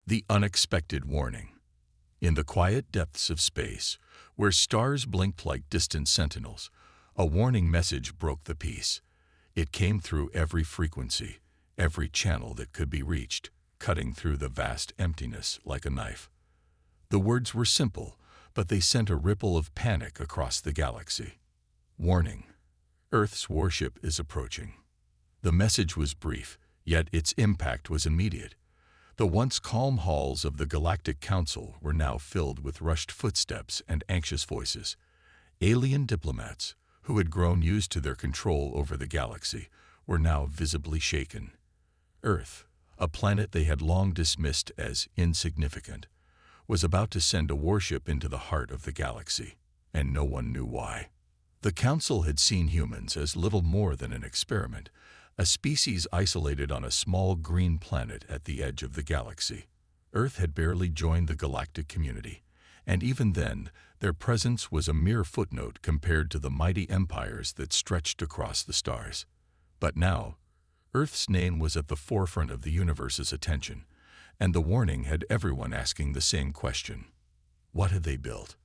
The unexpected warning. In the quiet depths of space, where stars blinked like distant sentinels, a warning message broke the peace. It came through every frequency, every channel that could be reached, cutting through the vast emptiness like a knife. The words were simple, but they sent a ripple of panic across the galaxy. Warning: Earth's warship is approaching. The message was brief, yet its impact was immediate. The once calm halls of the Galactic Council were now filled with rushed footsteps and anxious voices. Alien diplomats, who had grown used to their control over the galaxy, were now visibly shaken. Earth, a planet they had long dismissed as insignificant, was about to send a warship into the heart of the galaxy, and no one knew why. The Council had seen humans as little more than an experiment, a species isolated on a small green planet at the edge of the galaxy. Earth had barely joined the galactic community, and even then, their presence was a mere footnote compared to the mighty empires that stretched across the stars. But now, Earth's name was at the forefront of the universe's attention, and the warning had everyone asking the same question. What had they built?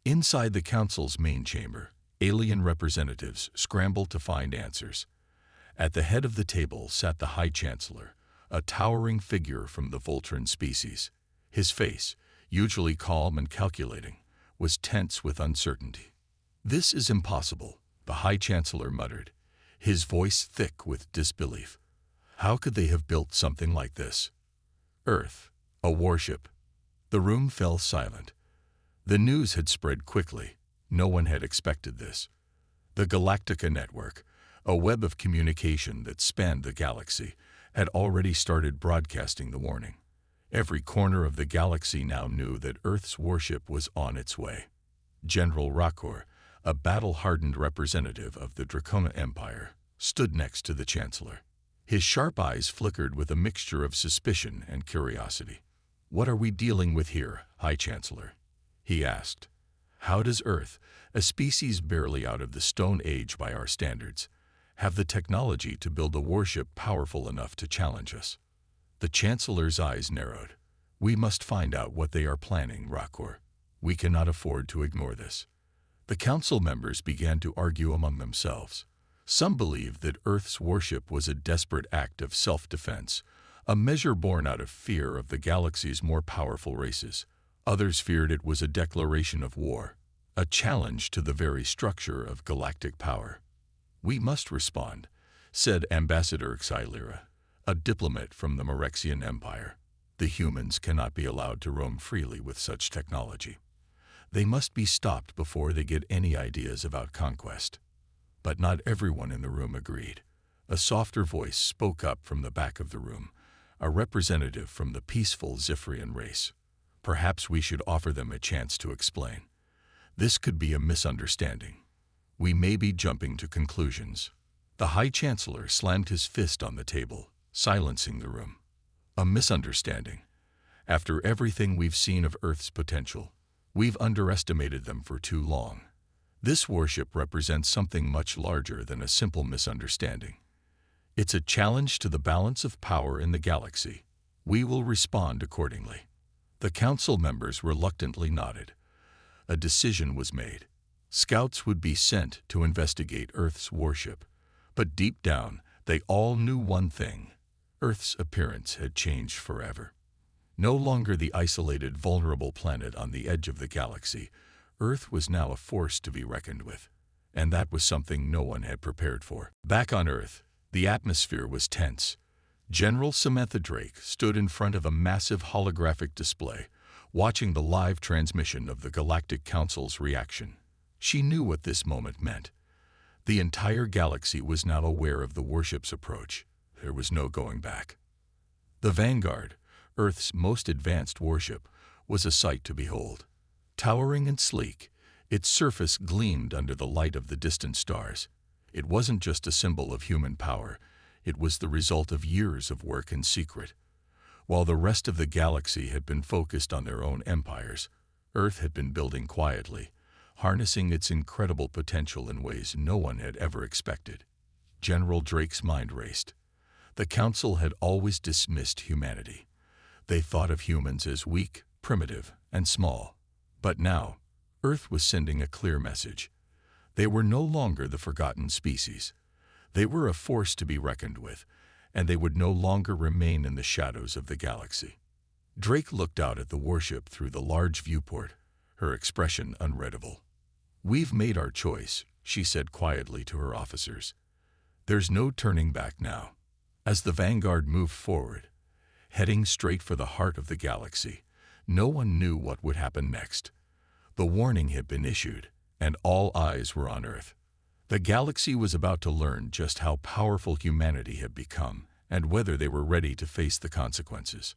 Inside the Council's main chamber, alien representatives scrambled to find answers. At the head of the table sat the High Chancellor, a towering figure from the Voltran species. His face, usually calm and calculating, was tense with uncertainty. "This is impossible," the High Chancellor muttered, his voice thick with disbelief. How could they have built something like this? Earth, a warship. The room fell silent. The news had spread quickly. No one had expected this. The Galactica network, a web of communication that spanned the galaxy, had already started broadcasting the warning. Every corner of the galaxy now knew that Earth's warship was on its way. General Rakor, a battle-hardened representative of the Dracona Empire, stood next to the Chancellor. His sharp eyes flickered with a mixture of suspicion and curiosity. "What are we dealing with here, High Chancellor?" he asked. "How does Earth, a species barely out of the Stone Age by our standards, have the technology to build a warship powerful enough to challenge us?" The Chancellor's eyes narrowed. "We must find out what they are planning, Rakor. We cannot afford to ignore this." The Council members began to argue among themselves. Some believed that Earth's warship was a desperate act of self-defense, a measure born out of fear of the galaxy's more powerful races. Others feared it was a declaration of war, a challenge to the very structure of galactic power. "We must respond," said Ambassador Xylira, a diplomat from the Marexian Empire. "The humans cannot be allowed to roam freely with such technology. They must be stopped before they get any ideas about conquest." But not everyone in the room agreed. A softer voice spoke up from the back of the room, a representative from the peaceful Zifrian race. "Perhaps we should offer them a chance to explain. This could be a misunderstanding. We may be jumping to conclusions." The High Chancellor slammed his fist on the table, silencing the room. "A misunderstanding. After everything we've seen of Earth's potential, we've underestimated them for too long. This warship represents something much larger than a simple misunderstanding. It's a challenge to the balance of power in the galaxy. We will respond accordingly." The Council members reluctantly nodded. A decision was made. Scouts would be sent to investigate Earth's warship. But deep down, they all knew one thing: Earth's appearance had changed forever. No longer the isolated, vulnerable planet on the edge of the galaxy, Earth was now a force to be reckoned with. And that was something no one had prepared for. Back on Earth, the atmosphere was tense. General Samantha Drake stood in front of a massive holographic display, watching the live transmission of the Galactic Council's reaction. She knew what this moment meant. The entire galaxy was now aware of the warship's approach. There was no going back. The Vanguard, Earth's most advanced warship, was a sight to behold. Towering and sleek, its surface gleamed under the light of the distant stars. It wasn't just a symbol of human power. It was the result of years of work in secret. While the rest of the galaxy had been focused on their own empires, Earth had been building quietly, harnessing its incredible potential in ways no one had ever expected. General Drake's mind raced. The Council had always dismissed humanity. They thought of humans as weak, primitive, and small. But now, Earth was sending a clear message. They were no longer the forgotten species. They were a force to be reckoned with, and they would no longer remain in the shadows of the galaxy. Drake looked out at the warship through the large viewport, her expression unreadable. "We've made our choice," she said quietly to her officers. "There's no turning back now." As the Vanguard moved forward, heading straight for the heart of the galaxy, no one knew what would happen next. The warning had been issued, and all eyes were on Earth. The galaxy was about to learn just how powerful humanity had become and whether they were ready to face the consequences.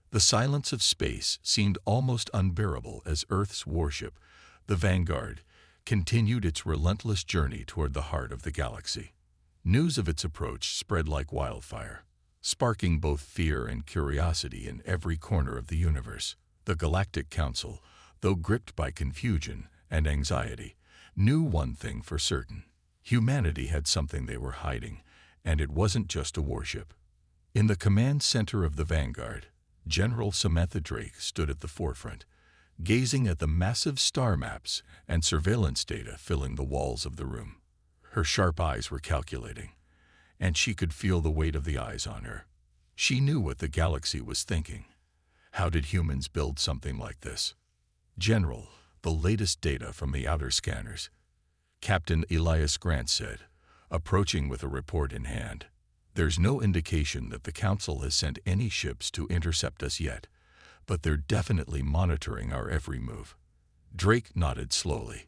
The silence of space seemed almost unbearable as Earth's warship, the Vanguard, continued its relentless journey toward the heart of the galaxy. News of its approach spread like wildfire, sparking both fear and curiosity in every corner of the universe. The Galactic Council, though gripped by confusion and anxiety, knew one thing for certain. Humanity had something they were hiding, and it wasn't just a warship. In the command center of the Vanguard, General Samantha Drake stood at the forefront, gazing at the massive star maps and surveillance data filling the walls of the room. Her sharp eyes were calculating, and she could feel the weight of the eyes on her. She knew what the galaxy was thinking. How did humans build something like this? "General, the latest data from the outer scanners," Captain Elias Grant said, approaching with a report in hand. "There's no indication that the Council has sent any ships to intercept us yet, but they're definitely monitoring our every move." Drake nodded slowly.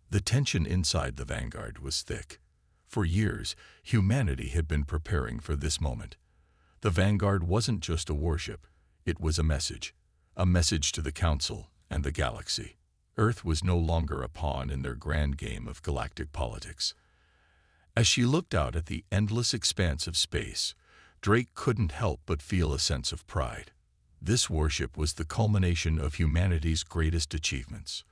The tension inside the Vanguard was thick. For years, humanity had been preparing for this moment. The Vanguard wasn't just a warship, it was a message to the Council and the galaxy. Earth was no longer a pawn in their grand game of galactic politics. As she looked out at the endless expanse of space, Drake couldn't help but feel a sense of pride. This warship was the culmination of humanity's greatest achievements.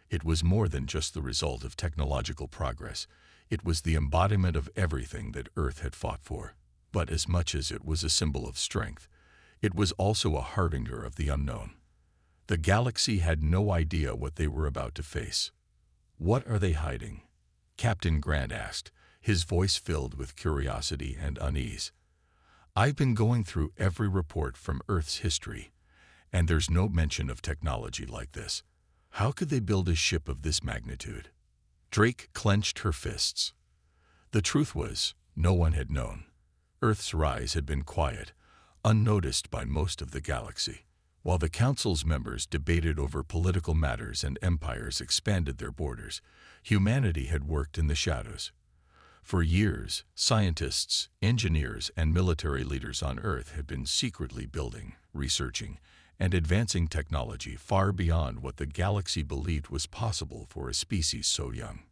It was more than just the result of technological progress. It was the embodiment of everything that Earth had fought for. But as much as it was a symbol of strength, it was also a harbinger of the unknown. The galaxy had no idea what they were about to face. "What are they hiding?" Captain Grant asked, his voice filled with curiosity and unease. "I've been going through every report from Earth's history, and there's no mention of technology like this. How could they build a ship of this magnitude?" Drake clenched her fists. The truth was, no one had known. Earth's rise had been quiet, unnoticed by most of the galaxy. While the Council's members debated over political matters and empires expanded their borders, humanity had worked in the shadows. For years, scientists, engineers, and military leaders on Earth had been secretly building, researching, and advancing technology far beyond what the galaxy believed was possible for a species so young.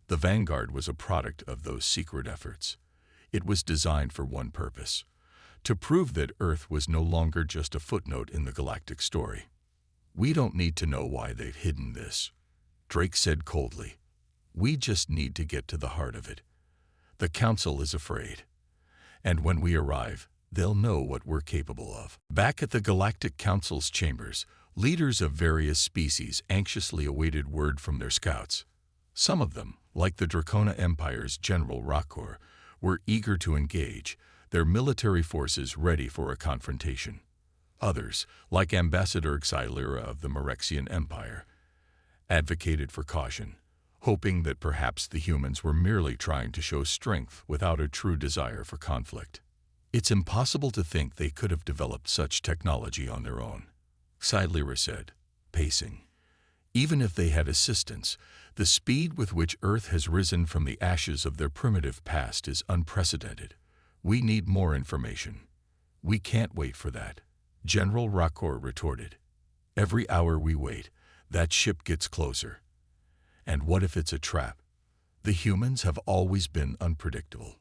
The Vanguard was a product of those secret efforts. It was designed for one purpose: to prove that Earth was no longer just a footnote in the galactic story. "We don't need to know why they've hidden this," Drake said coldly. "We just need to get to the heart of it. The Council is afraid, and when we arrive, they'll know what we're capable of." Back at the Galactic Council's chambers, leaders of various species anxiously awaited word from their scouts. Some of them, like the Dracona Empire's General Rakor, were eager to engage, their military forces ready for a confrontation. Others, like Ambassador Xylira of the Merexian Empire, advocated for caution, hoping that perhaps the humans were merely trying to show strength without a true desire for conflict. "It's impossible to think they could have developed such technology on their own," Xylira said, pacing. "Even if they had assistance, the speed with which Earth has risen from the ashes of their primitive past is unprecedented. We need more information." "We can't wait for that," General Rakor retorted. "Every hour we wait, that ship gets closer. And what if it's a trap? The humans have always been unpredictable."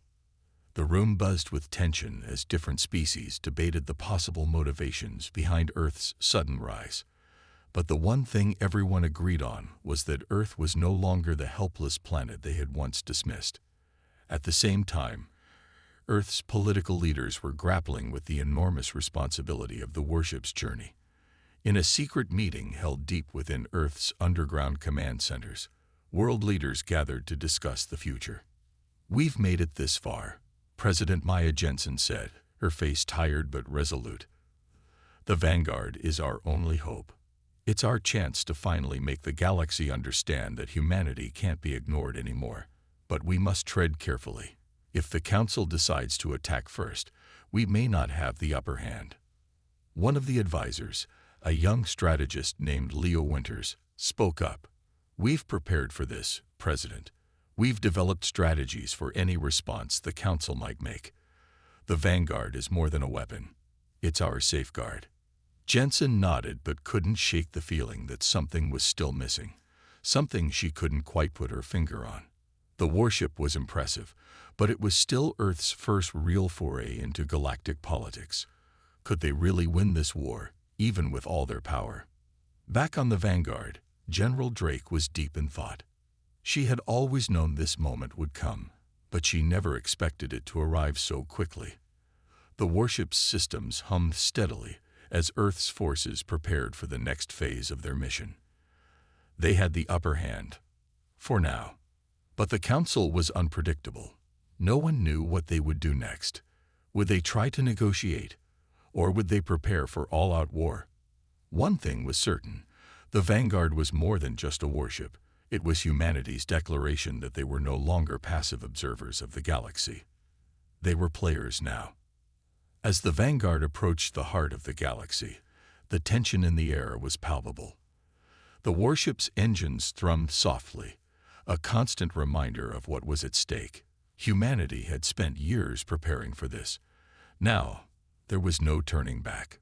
The room buzzed with tension as different species debated the possible motivations behind Earth's sudden rise. But the one thing everyone agreed on was that Earth was no longer the helpless planet they had once dismissed. At the same time, Earth's political leaders were grappling with the enormous responsibility of the warship's journey. In a secret meeting held deep within Earth's underground command centers, world leaders gathered to discuss the future. "We've made it this far," President Maya Jensen said, her face tired but resolute. "The Vanguard is our only hope. It's our chance to finally make the galaxy understand that humanity can't be ignored anymore. But we must tread carefully. If the Council decides to attack first, we may not have the upper hand." One of the advisors, a young strategist named Leo Winters, spoke up. "We've prepared for this, President. We've developed strategies for any response the Council might make. The Vanguard is more than a weapon. It's our safeguard." Jensen nodded but couldn't shake the feeling that something was still missing, something she couldn't quite put her finger on. The warship was impressive, but it was still Earth's first real foray into galactic politics. Could they really win this war, even with all their power? Back on the Vanguard, General Drake was deep in thought. She had always known this moment would come, but she never expected it to arrive so quickly. The warship's systems hummed steadily as Earth's forces prepared for the next phase of their mission. They had the upper hand, for now. But the Council was unpredictable. No one knew what they would do next. Would they try to negotiate, or would they prepare for all-out war? One thing was certain: the Vanguard was more than just a warship. It was humanity's declaration that they were no longer passive observers of the galaxy. They were players now. As the Vanguard approached the heart of the galaxy, the tension in the air was palpable. The warship's engines thrummed softly, a constant reminder of what was at stake. Humanity had spent years preparing for this. Now, there was no turning back.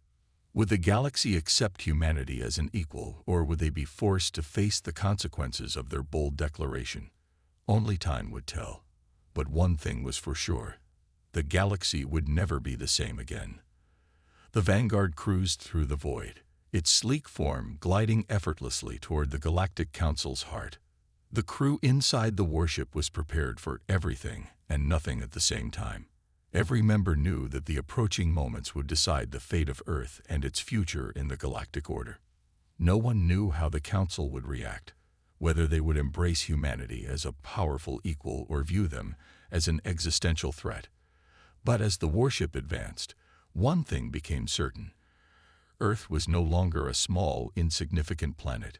Would the galaxy accept humanity as an equal, or would they be forced to face the consequences of their bold declaration? Only time would tell. But one thing was for sure: the galaxy would never be the same again. The Vanguard cruised through the void, its sleek form gliding effortlessly toward the Galactic Council's heart. The crew inside the warship was prepared for everything and nothing at the same time. Every member knew that the approaching moments would decide the fate of Earth and its future in the galactic order. No one knew how the Council would react, whether they would embrace humanity as a powerful equal or view them as an existential threat. But as the warship advanced, one thing became certain: Earth was no longer a small, insignificant planet.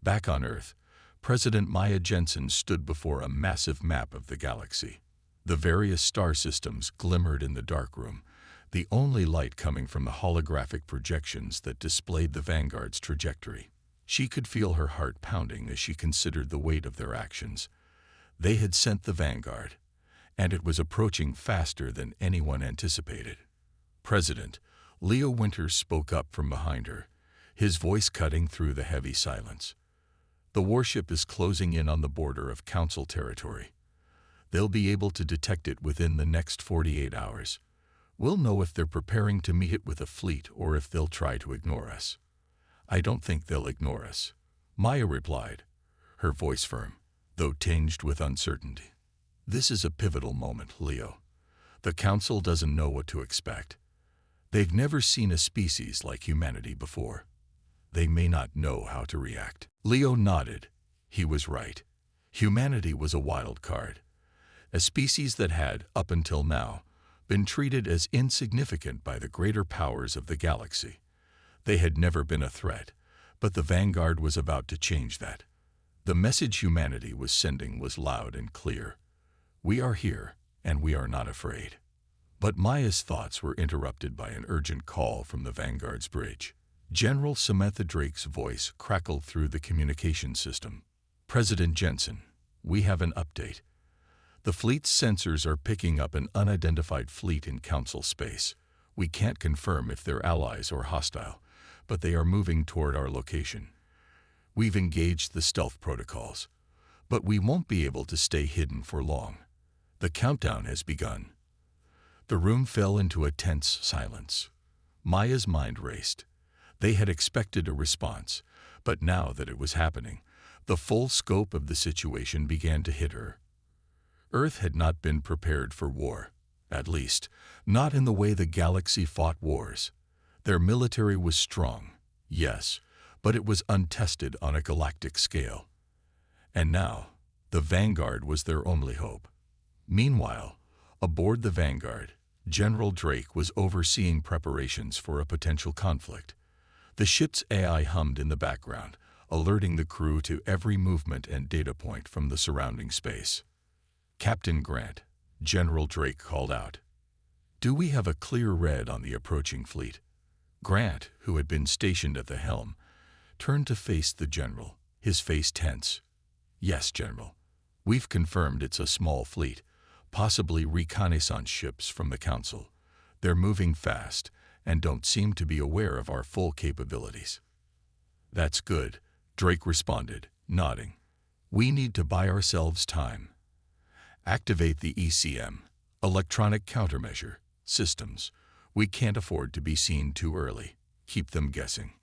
Back on Earth, President Maya Jensen stood before a massive map of the galaxy. The various star systems glimmered in the darkroom, the only light coming from the holographic projections that displayed the Vanguard's trajectory. She could feel her heart pounding as she considered the weight of their actions. They had sent the Vanguard, and it was approaching faster than anyone anticipated. "President," Leo Winters spoke up from behind her, his voice cutting through the heavy silence. "The warship is closing in on the border of Council territory. They'll be able to detect it within the next 48 hours. We'll know if they're preparing to meet it with a fleet or if they'll try to ignore us." "I don't think they'll ignore us," Maya replied, her voice firm, though tinged with uncertainty. "This is a pivotal moment, Leo. The Council doesn't know what to expect. They've never seen a species like humanity before. They may not know how to react." Leo nodded. He was right. Humanity was a wild card, a species that had, up until now, been treated as insignificant by the greater powers of the galaxy. They had never been a threat, but the Vanguard was about to change that. The message humanity was sending was loud and clear: "We are here, and we are not afraid." But Maya's thoughts were interrupted by an urgent call from the Vanguard's bridge. General Samantha Drake's voice crackled through the communication system. "President Jensen, we have an update. The fleet's sensors are picking up an unidentified fleet in Council space. We can't confirm if they're allies or hostile, but they are moving toward our location. We've engaged the stealth protocols, but we won't be able to stay hidden for long. The countdown has begun." The room fell into a tense silence. Maya's mind raced. They had expected a response, but now that it was happening, the full scope of the situation began to hit her. Earth had not been prepared for war, at least, not in the way the galaxy fought wars. Their military was strong, Yes, but it was untested on a galactic scale. And now, the Vanguard was their only hope. Meanwhile, aboard the Vanguard, General Drake was overseeing preparations for a potential conflict. The ship's AI hummed in the background, alerting the crew to every movement and data point from the surrounding space. "Captain Grant," General Drake called out. "Do we have a clear read on the approaching fleet?" Grant, who had been stationed at the helm, turned to face the general, his face tense. "Yes, General. We've confirmed it's a small fleet, possibly reconnaissance ships from the Council. They're moving fast and don't seem to be aware of our full capabilities." "That's good," Drake responded, nodding. "We need to buy ourselves time. Activate the ECM, electronic countermeasure, systems. We can't afford to be seen too early. Keep them guessing."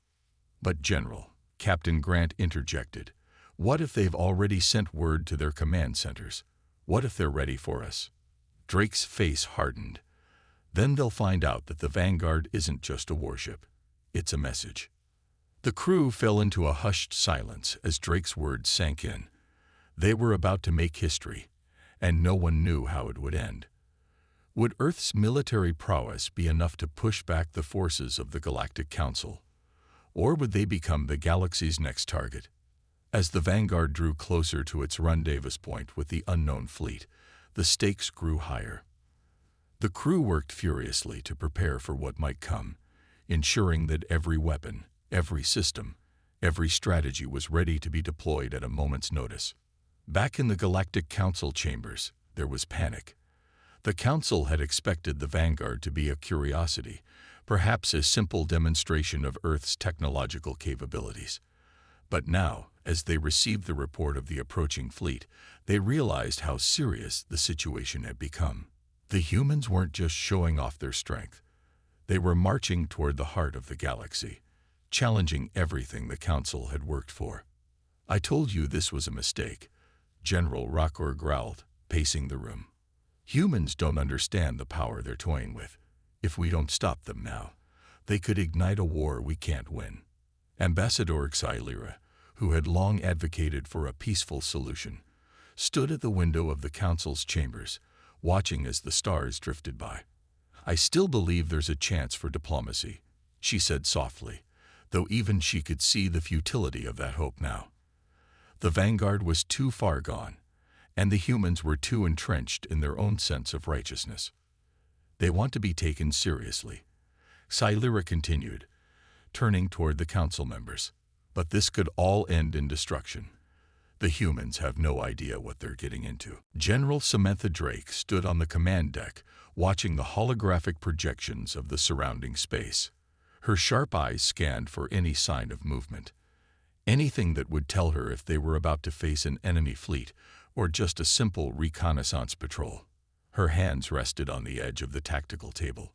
"But General," Captain Grant interjected, "what if they've already sent word to their command centers? What if they're ready for us?" Drake's face hardened. "Then they'll find out that the Vanguard isn't just a warship. It's a message." The crew fell into a hushed silence as Drake's words sank in. They were about to make history, and no one knew how it would end. Would Earth's military prowess be enough to push back the forces of the Galactic Council? Or would they become the galaxy's next target? As the Vanguard drew closer to its rendezvous point with the unknown fleet, the stakes grew higher. The crew worked furiously to prepare for what might come, ensuring that every weapon, every system, every strategy was ready to be deployed at a moment's notice. Back in the Galactic Council chambers, there was panic. The Council had expected the Vanguard to be a curiosity, perhaps a simple demonstration of Earth's technological capabilities. But now, as they received the report of the approaching fleet, they realized how serious the situation had become. The humans weren't just showing off their strength. They were marching toward the heart of the galaxy, challenging everything the Council had worked for. "I told you this was a mistake," General Rockor growled, pacing the room. "Humans don't understand the power they're toying with. If we don't stop them now, they could ignite a war we can't win." Ambassador Xylira, who had long advocated for a peaceful solution, stood at the window of the Council's chambers, watching as the stars drifted by. "I still believe there's a chance for diplomacy," she said softly, though even she could see the futility of that hope now. The Vanguard was too far gone, and the humans were too entrenched in their own sense of righteousness. "They want to be taken seriously," Xylira continued, turning toward the Council members. "But this could all end in destruction. The humans have no idea what they're getting into." General Samantha Drake stood on the command deck, watching the holographic projections of the surrounding space. Her sharp eyes scanned for any sign of movement, anything that would tell her if they were about to face an enemy fleet or just a simple reconnaissance patrol. Her hands rested on the edge of the tactical table,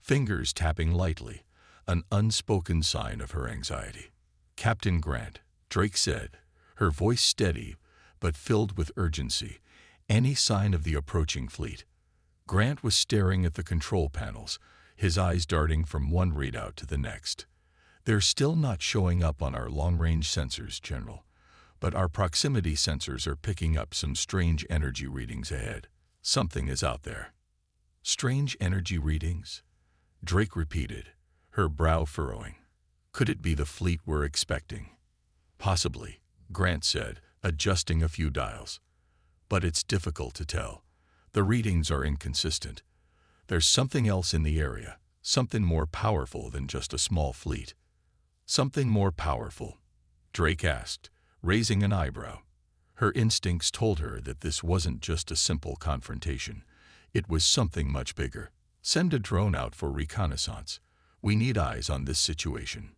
fingers tapping lightly, an unspoken sign of her anxiety. "Captain Grant," Drake said, her voice steady but filled with urgency, "any sign of the approaching fleet?" Grant was staring at the control panels, his eyes darting from one readout to the next. "They're still not showing up on our long-range sensors, General, but our proximity sensors are picking up some strange energy readings ahead. Something is out there." "Strange energy readings?" Drake repeated, her brow furrowing. "Could it be the fleet we're expecting?" "Possibly," Grant said, adjusting a few dials. "But it's difficult to tell. The readings are inconsistent. There's something else in the area, something more powerful than just a small fleet." "Something more powerful?" Drake asked, raising an eyebrow. Her instincts told her that this wasn't just a simple confrontation. It was something much bigger. "Send a drone out for reconnaissance. We need eyes on this situation."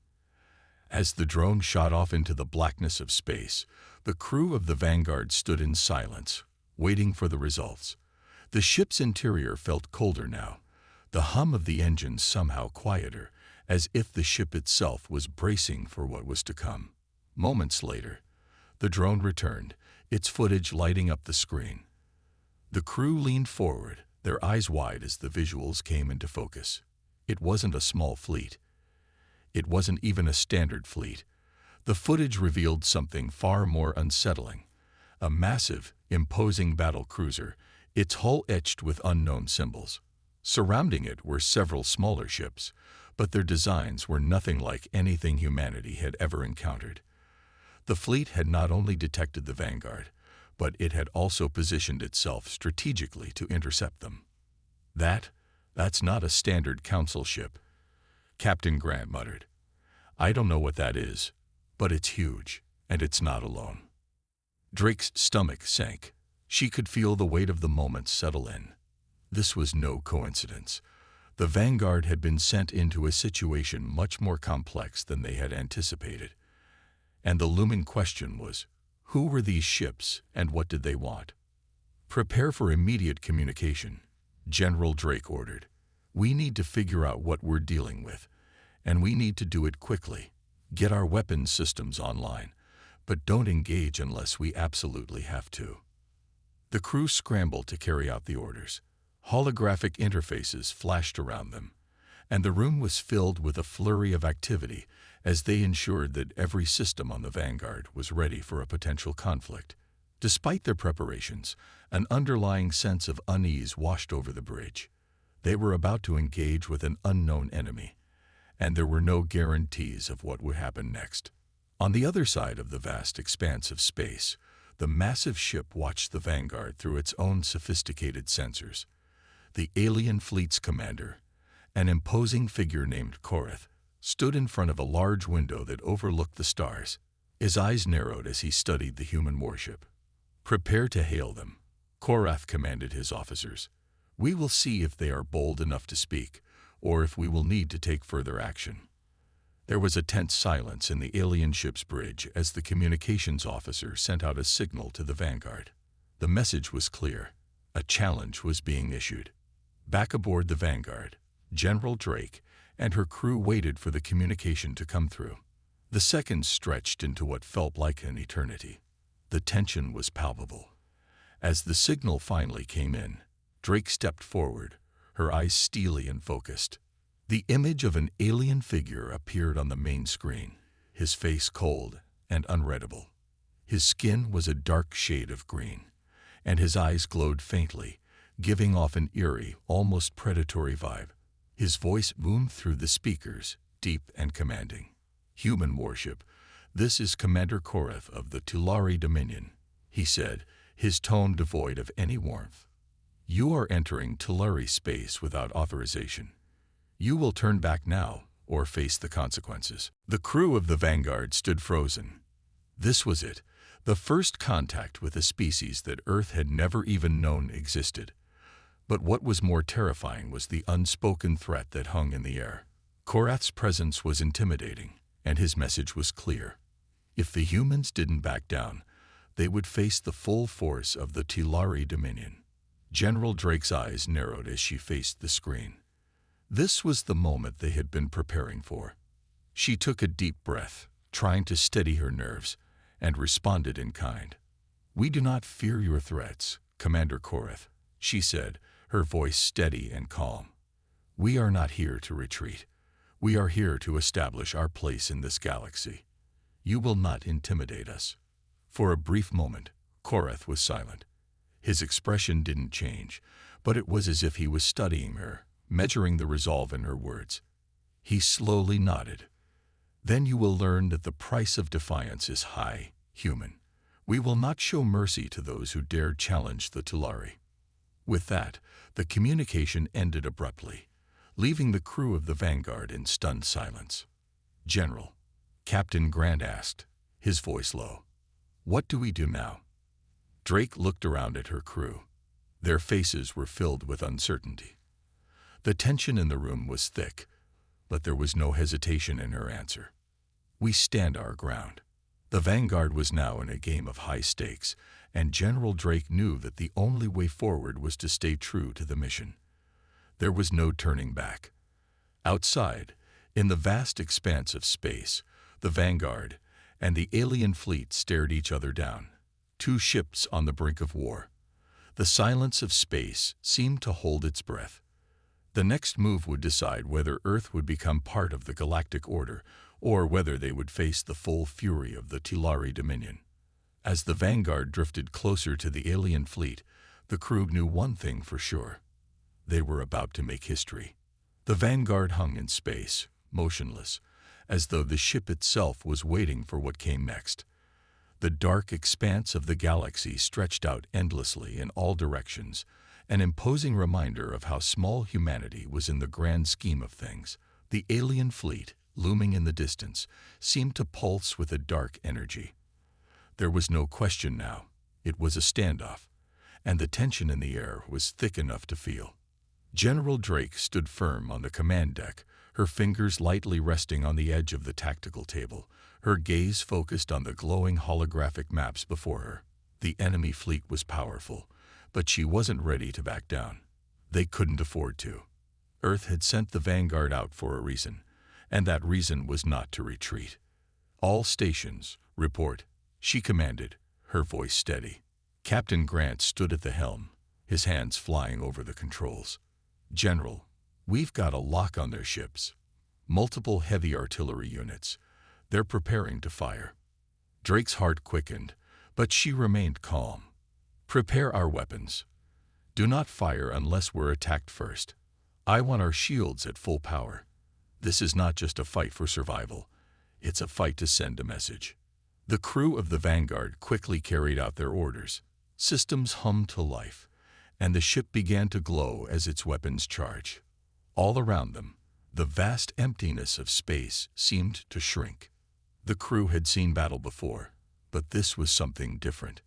As the drone shot off into the blackness of space, the crew of the Vanguard stood in silence, waiting for the results. The ship's interior felt colder now, the hum of the engines somehow quieter, as if the ship itself was bracing for what was to come. Moments later, the drone returned, its footage lighting up the screen. The crew leaned forward, their eyes wide as the visuals came into focus. It wasn't a small fleet. It wasn't even a standard fleet. The footage revealed something far more unsettling. A massive, imposing battle cruiser, its hull etched with unknown symbols. Surrounding it were several smaller ships, but their designs were nothing like anything humanity had ever encountered. The fleet had not only detected the Vanguard, but it had also positioned itself strategically to intercept them. That's not a standard council ship," Captain Grant muttered. "I don't know what that is, but it's huge, and it's not alone." Drake's stomach sank. She could feel the weight of the moment settle in. This was no coincidence. The Vanguard had been sent into a situation much more complex than they had anticipated. And the looming question was, who were these ships and what did they want? "Prepare for immediate communication," General Drake ordered. "We need to figure out what we're dealing with, and we need to do it quickly. Get our weapons systems online, but don't engage unless we absolutely have to." The crew scrambled to carry out the orders. Holographic interfaces flashed around them, and the room was filled with a flurry of activity as they ensured that every system on the Vanguard was ready for a potential conflict. Despite their preparations, an underlying sense of unease washed over the bridge. They were about to engage with an unknown enemy, and there were no guarantees of what would happen next. On the other side of the vast expanse of space, the massive ship watched the Vanguard through its own sophisticated sensors. The alien fleet's commander, an imposing figure named Korath, stood in front of a large window that overlooked the stars. His eyes narrowed as he studied the human warship. "Prepare to hail them," Korath commanded his officers. "We will see if they are bold enough to speak, or if we will need to take further action." There was a tense silence in the alien ship's bridge as the communications officer sent out a signal to the Vanguard. The message was clear. A challenge was being issued. Back aboard the Vanguard, General Drake and her crew waited for the communication to come through. The seconds stretched into what felt like an eternity. The tension was palpable. As the signal finally came in, Drake stepped forward, her eyes steely and focused. The image of an alien figure appeared on the main screen, his face cold and unreadable. His skin was a dark shade of green, and his eyes glowed faintly, giving off an eerie, almost predatory vibe. His voice boomed through the speakers, deep and commanding. "Human warship, this is Commander Korath of the Tulari Dominion," he said, his tone devoid of any warmth. "You are entering Tulari space without authorization. You will turn back now or face the consequences." The crew of the Vanguard stood frozen. This was it, the first contact with a species that Earth had never even known existed. But what was more terrifying was the unspoken threat that hung in the air. Korath's presence was intimidating, and his message was clear. If the humans didn't back down, they would face the full force of the Tulari Dominion. General Drake's eyes narrowed as she faced the screen. This was the moment they had been preparing for. She took a deep breath, trying to steady her nerves, and responded in kind. "We do not fear your threats, Commander Korath," she said, her voice steady and calm. "We are not here to retreat. We are here to establish our place in this galaxy. You will not intimidate us." For a brief moment, Korath was silent. His expression didn't change, but it was as if he was studying her, measuring the resolve in her words. He slowly nodded. "Then you will learn that the price of defiance is high, human. We will not show mercy to those who dare challenge the Tulari." With that, the communication ended abruptly, leaving the crew of the Vanguard in stunned silence. "General," Captain Grant asked, his voice low, "what do we do now?" Drake looked around at her crew. Their faces were filled with uncertainty. The tension in the room was thick, but there was no hesitation in her answer. "We stand our ground." The Vanguard was now in a game of high stakes, and General Drake knew that the only way forward was to stay true to the mission. There was no turning back. Outside, in the vast expanse of space, the Vanguard and the alien fleet stared each other down, two ships on the brink of war. The silence of space seemed to hold its breath. The next move would decide whether Earth would become part of the Galactic Order or whether they would face the full fury of the Tilari Dominion. As the Vanguard drifted closer to the alien fleet, the crew knew one thing for sure. They were about to make history. The Vanguard hung in space, motionless, as though the ship itself was waiting for what came next. The dark expanse of the galaxy stretched out endlessly in all directions, an imposing reminder of how small humanity was in the grand scheme of things. The alien fleet, looming in the distance, seemed to pulse with a dark energy. There was no question now. It was a standoff, and the tension in the air was thick enough to feel. General Drake stood firm on the command deck, her fingers lightly resting on the edge of the tactical table, her gaze focused on the glowing holographic maps before her. The enemy fleet was powerful, but she wasn't ready to back down. They couldn't afford to. Earth had sent the Vanguard out for a reason, and that reason was not to retreat. "All stations, report," she commanded, her voice steady. Captain Grant stood at the helm, his hands flying over the controls. "General, we've got a lock on their ships. Multiple heavy artillery units. They're preparing to fire." Drake's heart quickened, but she remained calm. "Prepare our weapons. Do not fire unless we're attacked first. I want our shields at full power. This is not just a fight for survival. It's a fight to send a message." The crew of the Vanguard quickly carried out their orders. Systems hummed to life, and the ship began to glow as its weapons charged. All around them, the vast emptiness of space seemed to shrink. The crew had seen battle before, but this was something different.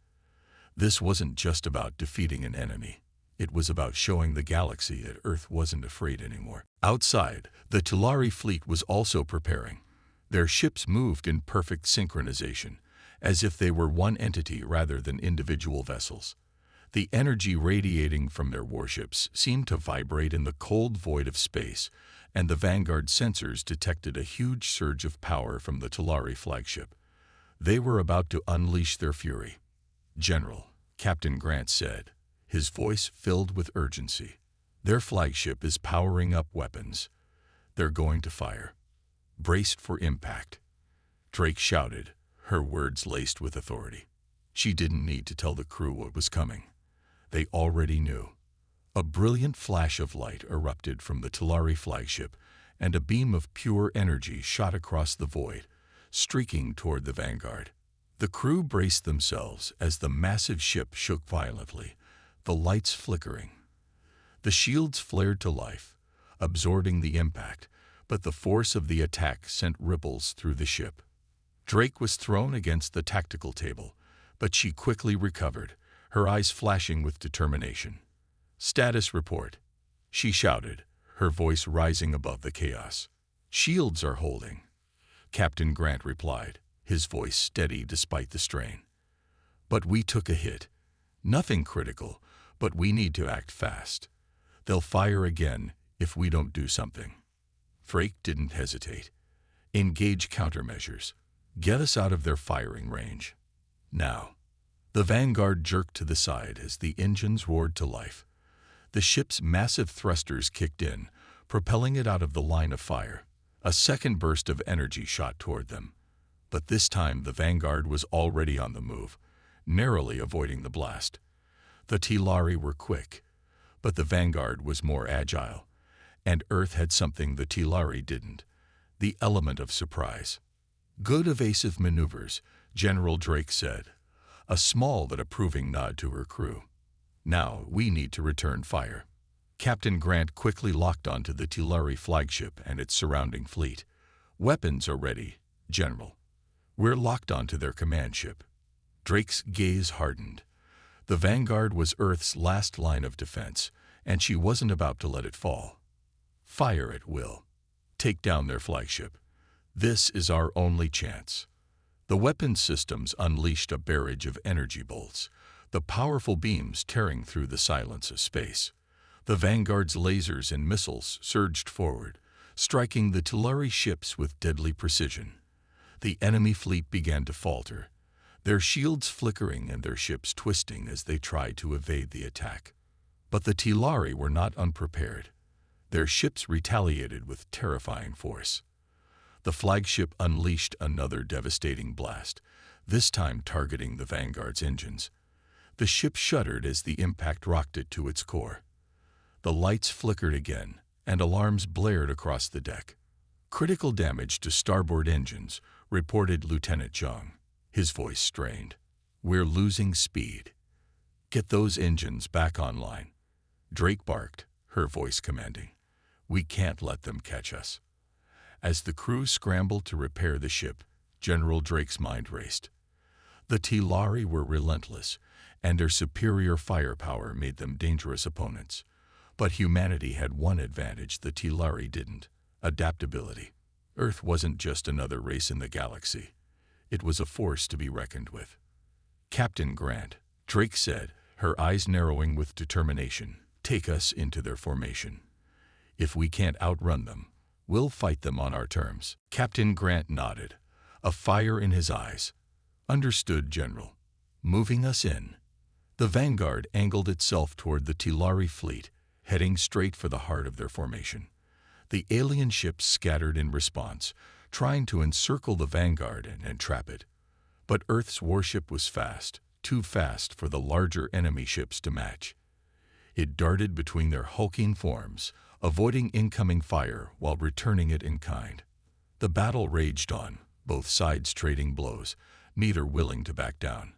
This wasn't just about defeating an enemy. It was about showing the galaxy that Earth wasn't afraid anymore. Outside, the Tilari fleet was also preparing. Their ships moved in perfect synchronization, as if they were one entity rather than individual vessels. The energy radiating from their warships seemed to vibrate in the cold void of space, and the Vanguard sensors detected a huge surge of power from the Tilari flagship. They were about to unleash their fury. "General," Captain Grant said, his voice filled with urgency, "their flagship is powering up weapons. They're going to fire. Braced for impact." Drake shouted, her words laced with authority. She didn't need to tell the crew what was coming. They already knew. A brilliant flash of light erupted from the Tilari flagship, and a beam of pure energy shot across the void, streaking toward the Vanguard. The crew braced themselves as the massive ship shook violently, the lights flickering. The shields flared to life, absorbing the impact, but the force of the attack sent ripples through the ship. Drake was thrown against the tactical table, but she quickly recovered, her eyes flashing with determination. "Status report," she shouted, her voice rising above the chaos. "Shields are holding," Captain Grant replied, his voice steady despite the strain. "But we took a hit. Nothing critical, but we need to act fast. They'll fire again if we don't do something." Drake didn't hesitate. "Engage countermeasures. Get us out of their firing range. Now." The Vanguard jerked to the side as the engines roared to life. The ship's massive thrusters kicked in, propelling it out of the line of fire. A second burst of energy shot toward them. But this time the Vanguard was already on the move, narrowly avoiding the blast. The Tilari were quick, but the Vanguard was more agile, and Earth had something the Tilari didn't: the element of surprise. "Good evasive maneuvers," General Drake said, a small but approving nod to her crew. "Now we need to return fire." Captain Grant quickly locked onto the Tilari flagship and its surrounding fleet. "Weapons are ready, General. We're locked onto their command ship." Drake's gaze hardened. The Vanguard was Earth's last line of defense, and she wasn't about to let it fall. "Fire at will. Take down their flagship. This is our only chance." The weapon systems unleashed a barrage of energy bolts, the powerful beams tearing through the silence of space. The Vanguard's lasers and missiles surged forward, striking the Tilari ships with deadly precision. The enemy fleet began to falter, their shields flickering and their ships twisting as they tried to evade the attack. But the Tilari were not unprepared. Their ships retaliated with terrifying force. The flagship unleashed another devastating blast, this time targeting the Vanguard's engines. The ship shuddered as the impact rocked it to its core. The lights flickered again, and alarms blared across the deck. "Critical damage to starboard engines," reported Lieutenant Zhang, his voice strained. "We're losing speed. Get those engines back online." Drake barked, her voice commanding. "We can't let them catch us." As the crew scrambled to repair the ship, General Drake's mind raced. The Tilari were relentless, and their superior firepower made them dangerous opponents. But humanity had one advantage the Tilari didn't: adaptability. Earth wasn't just another race in the galaxy. It was a force to be reckoned with. "Captain Grant," Drake said, her eyes narrowing with determination, "take us into their formation. If we can't outrun them, we'll fight them on our terms." Captain Grant nodded, a fire in his eyes. "Understood, General. Moving us in." The Vanguard angled itself toward the Tilari fleet, heading straight for the heart of their formation. The alien ships scattered in response, trying to encircle the Vanguard and entrap it. But Earth's warship was fast, too fast for the larger enemy ships to match. It darted between their hulking forms, avoiding incoming fire while returning it in kind. The battle raged on, both sides trading blows, neither willing to back down.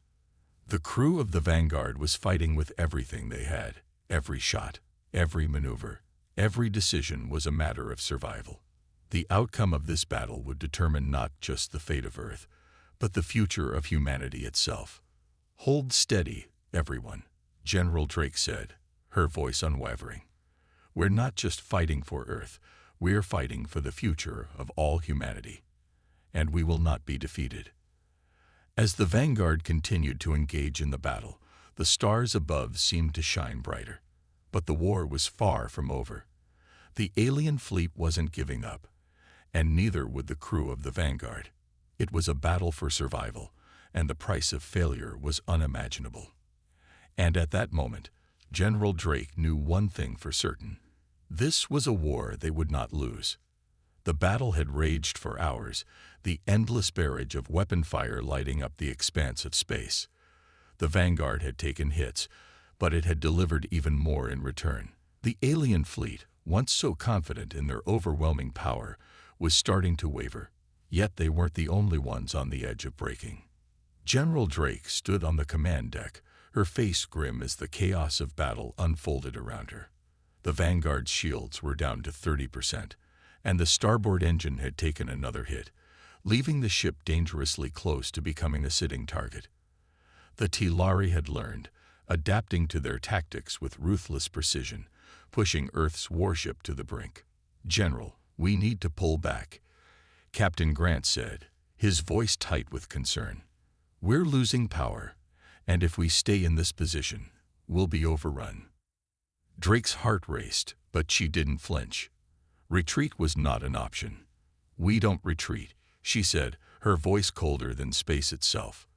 The crew of the Vanguard was fighting with everything they had. Every shot, every maneuver, every decision was a matter of survival. The outcome of this battle would determine not just the fate of Earth, but the future of humanity itself. "Hold steady, everyone," General Drake said, her voice unwavering. "We're not just fighting for Earth, we're fighting for the future of all humanity. And we will not be defeated." As the Vanguard continued to engage in the battle, the stars above seemed to shine brighter. But the war was far from over. The alien fleet wasn't giving up, and neither would the crew of the Vanguard. It was a battle for survival, and the price of failure was unimaginable. And at that moment, General Drake knew one thing for certain. This was a war they would not lose. The battle had raged for hours, the endless barrage of weapon fire lighting up the expanse of space. The Vanguard had taken hits, but it had delivered even more in return. The alien fleet, once so confident in their overwhelming power, was starting to waver. Yet they weren't the only ones on the edge of breaking. General Drake stood on the command deck, her face grim as the chaos of battle unfolded around her. The Vanguard's shields were down to 30%, and the starboard engine had taken another hit, leaving the ship dangerously close to becoming a sitting target. The Tilari had learned, adapting to their tactics with ruthless precision, pushing Earth's warship to the brink. "General, we need to pull back," Captain Grant said, his voice tight with concern. "We're losing power, and if we stay in this position, we'll be overrun." Drake's heart raced, but she didn't flinch. Retreat was not an option. "We don't retreat," she said, her voice colder than space itself.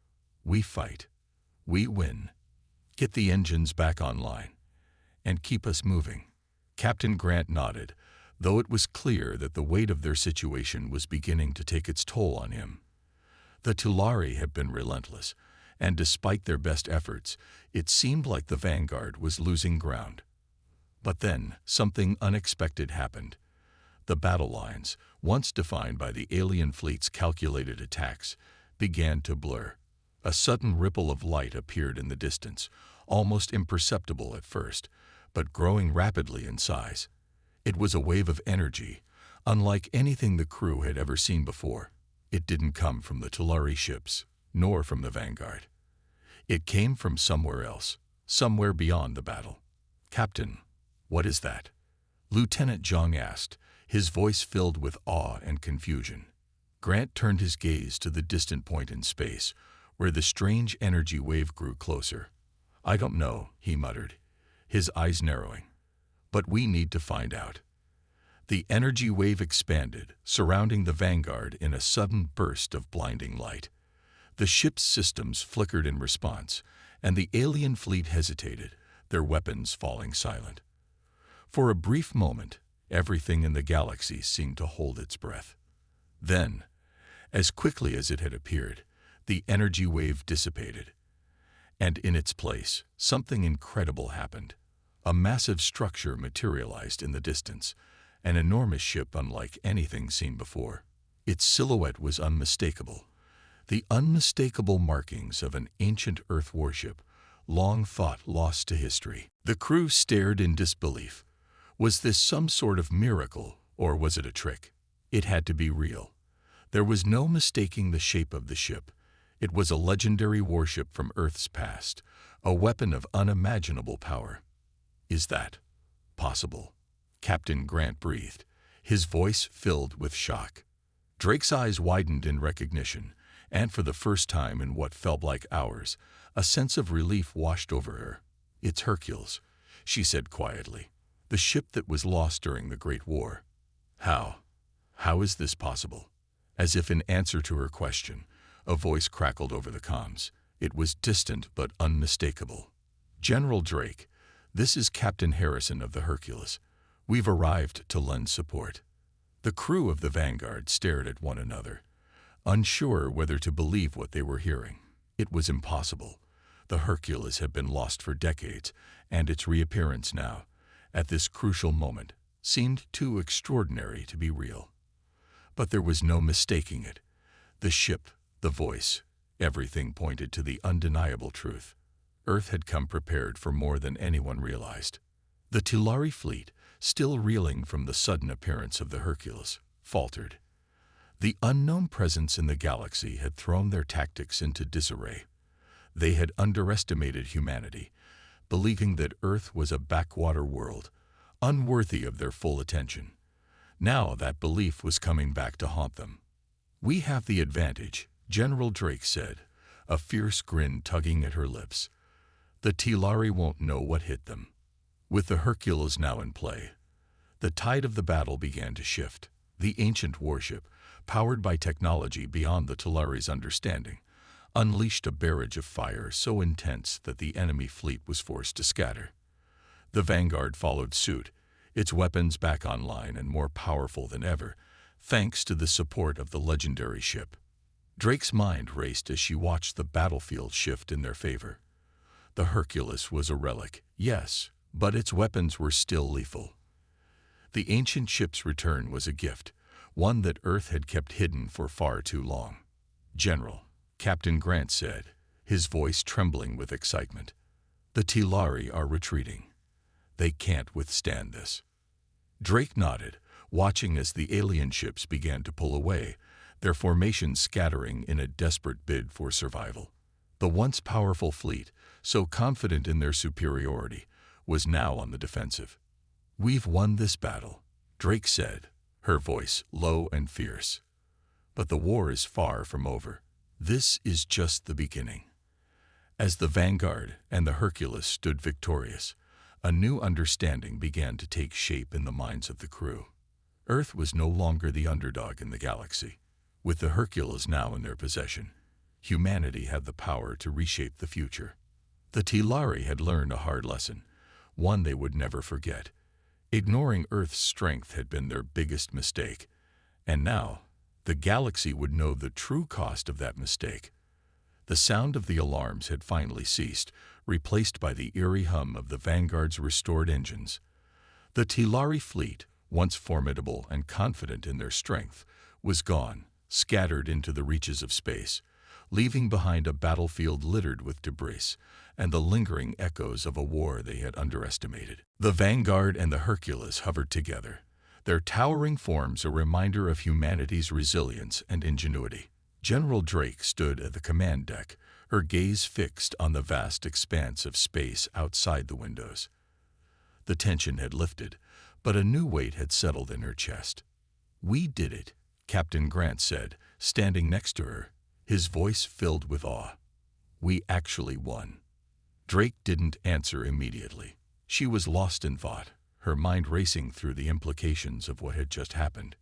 "We fight. We win. Get the engines back online, and keep us moving." Captain Grant nodded, though it was clear that the weight of their situation was beginning to take its toll on him. The Tulari had been relentless, and despite their best efforts, it seemed like the Vanguard was losing ground. But then, something unexpected happened. The battle lines, once defined by the alien fleet's calculated attacks, began to blur. A sudden ripple of light appeared in the distance, almost imperceptible at first, but growing rapidly in size. It was a wave of energy, unlike anything the crew had ever seen before. It didn't come from the Tulari ships, nor from the Vanguard. It came from somewhere else, somewhere beyond the battle. "Captain, what is that?" Lieutenant Zhang asked, his voice filled with awe and confusion. Grant turned his gaze to the distant point in space, where the strange energy wave grew closer. "I don't know," he muttered, his eyes narrowing. "But we need to find out." The energy wave expanded, surrounding the Vanguard in a sudden burst of blinding light. The ship's systems flickered in response, and the alien fleet hesitated, their weapons falling silent. For a brief moment, Everything in the galaxy seemed to hold its breath. Then, as quickly as it had appeared, the energy wave dissipated. And in its place, something incredible happened. A massive structure materialized in the distance, an enormous ship unlike anything seen before. Its silhouette was unmistakable, the unmistakable markings of an ancient Earth warship, long thought lost to history. The crew stared in disbelief. Was this some sort of miracle, or was it a trick? It had to be real. There was no mistaking the shape of the ship. It was a legendary warship from Earth's past, a weapon of unimaginable power. Is that possible? Captain Grant breathed, his voice filled with shock. Drake's eyes widened in recognition, and for the first time in what felt like hours, a sense of relief washed over her. "It's Hercules," she said quietly. "The ship that was lost during the Great War." "How? How is this possible?" As if in answer to her question, a voice crackled over the comms. It was distant but unmistakable. "General Drake, this is Captain Harrison of the Hercules. We've arrived to lend support." The crew of the Vanguard stared at one another, unsure whether to believe what they were hearing. It was impossible. The Hercules had been lost for decades, and its reappearance now, at this crucial moment, seemed too extraordinary to be real. But there was no mistaking it. The ship, the voice, everything pointed to the undeniable truth. Earth had come prepared for more than anyone realized. The Tilari fleet, still reeling from the sudden appearance of the Hercules, faltered. The unknown presence in the galaxy had thrown their tactics into disarray. They had underestimated humanity, believing that Earth was a backwater world, unworthy of their full attention. Now that belief was coming back to haunt them. "We have the advantage," General Drake said, a fierce grin tugging at her lips. "The Tilari won't know what hit them." With the Hercules now in play, the tide of the battle began to shift. The ancient warship, powered by technology beyond the Tilari's understanding, unleashed a barrage of fire so intense that the enemy fleet was forced to scatter. The Vanguard followed suit, its weapons back online and more powerful than ever, thanks to the support of the legendary ship. Drake's mind raced as she watched the battlefield shift in their favor. The Hercules was a relic, yes, but its weapons were still lethal. The ancient ship's return was a gift, one that Earth had kept hidden for far too long. "General," Captain Grant said, his voice trembling with excitement, "the Tilari are retreating. They can't withstand this." Drake nodded, watching as the alien ships began to pull away, their formations scattering in a desperate bid for survival. The once powerful fleet, so confident in their superiority, was now on the defensive. "We've won this battle," Drake said, her voice low and fierce. "But the war is far from over. This is just the beginning." As the Vanguard and the Hercules stood victorious, a new understanding began to take shape in the minds of the crew. Earth was no longer the underdog in the galaxy. With the Hercules now in their possession, humanity had the power to reshape the future. The Tilari had learned a hard lesson, one they would never forget. Ignoring Earth's strength had been their biggest mistake, and now the galaxy would know the true cost of that mistake. The sound of the alarms had finally ceased, replaced by the eerie hum of the Vanguard's restored engines. The Tilari fleet, once formidable and confident in their strength, was gone, scattered into the reaches of space, leaving behind a battlefield littered with debris and the lingering echoes of a war they had underestimated. The Vanguard and the Hercules hovered together, their towering forms a reminder of humanity's resilience and ingenuity. General Drake stood at the command deck, her gaze fixed on the vast expanse of space outside the windows. The tension had lifted, but a new weight had settled in her chest. "We did it," Captain Grant said, standing next to her, his voice filled with awe. "We actually won." Drake didn't answer immediately. She was lost in thought, her mind racing through the implications of what had just happened.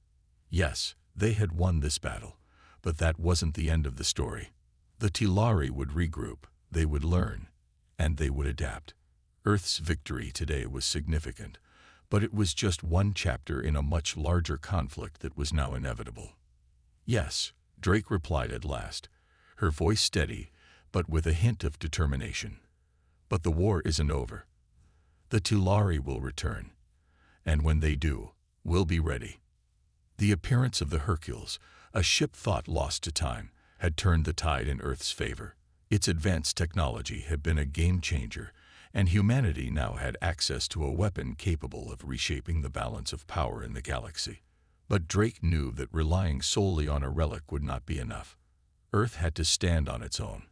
Yes, they had won this battle, but that wasn't the end of the story. The Tilari would regroup, they would learn, and they would adapt. Earth's victory today was significant, But it was just one chapter in a much larger conflict that was now inevitable. "Yes," Drake replied at last, her voice steady, but with a hint of determination. "But the war isn't over. The Tilari will return, and when they do, we'll be ready." The appearance of the Hercules, a ship thought lost to time, had turned the tide in Earth's favor. Its advanced technology had been a game-changer, and humanity now had access to a weapon capable of reshaping the balance of power in the galaxy. But Drake knew that relying solely on a relic would not be enough. Earth had to stand on its own.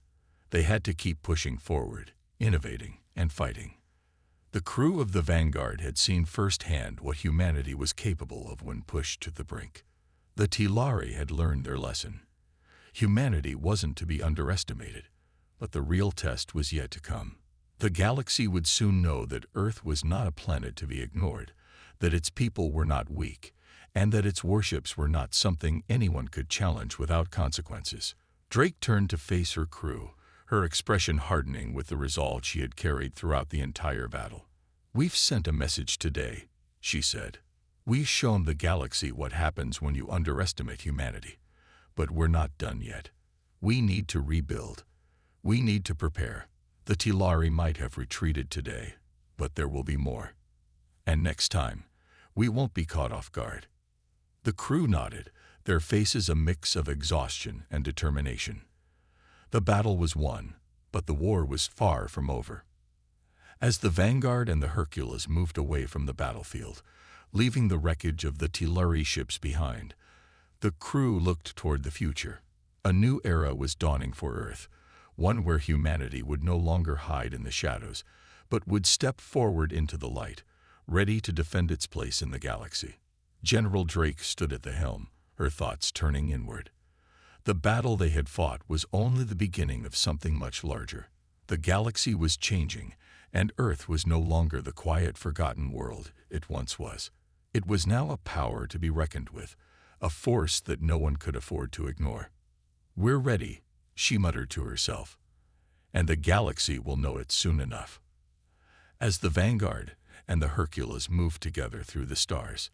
They had to keep pushing forward, innovating, and fighting. The crew of the Vanguard had seen firsthand what humanity was capable of when pushed to the brink. The Tilari had learned their lesson. Humanity wasn't to be underestimated, but the real test was yet to come. The galaxy would soon know that Earth was not a planet to be ignored, that its people were not weak, and that its warships were not something anyone could challenge without consequences. Drake turned to face her crew, her expression hardening with the resolve she had carried throughout the entire battle. "We've sent a message today," she said. "We've shown the galaxy what happens when you underestimate humanity. But we're not done yet. We need to rebuild. We need to prepare. The Tilari might have retreated today, but there will be more. And next time, we won't be caught off guard." The crew nodded, their faces a mix of exhaustion and determination. The battle was won, but the war was far from over. As the Vanguard and the Hercules moved away from the battlefield, leaving the wreckage of the Tilari ships behind, the crew looked toward the future. A new era was dawning for Earth, one where humanity would no longer hide in the shadows, but would step forward into the light, ready to defend its place in the galaxy. General Drake stood at the helm, her thoughts turning inward. The battle they had fought was only the beginning of something much larger. The galaxy was changing, and Earth was no longer the quiet, forgotten world it once was. It was now a power to be reckoned with, a force that no one could afford to ignore. "We're ready," she muttered to herself, "and the galaxy will know it soon enough." As the Vanguard and the Hercules moved together through the stars,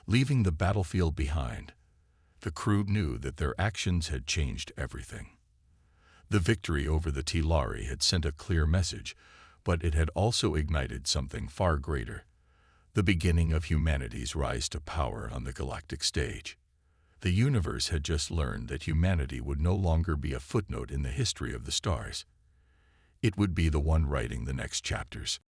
leaving the battlefield behind, the crew knew that their actions had changed everything. The victory over the Tilari had sent a clear message, but it had also ignited something far greater, the beginning of humanity's rise to power on the galactic stage. The universe had just learned that humanity would no longer be a footnote in the history of the stars. It would be the one writing the next chapters.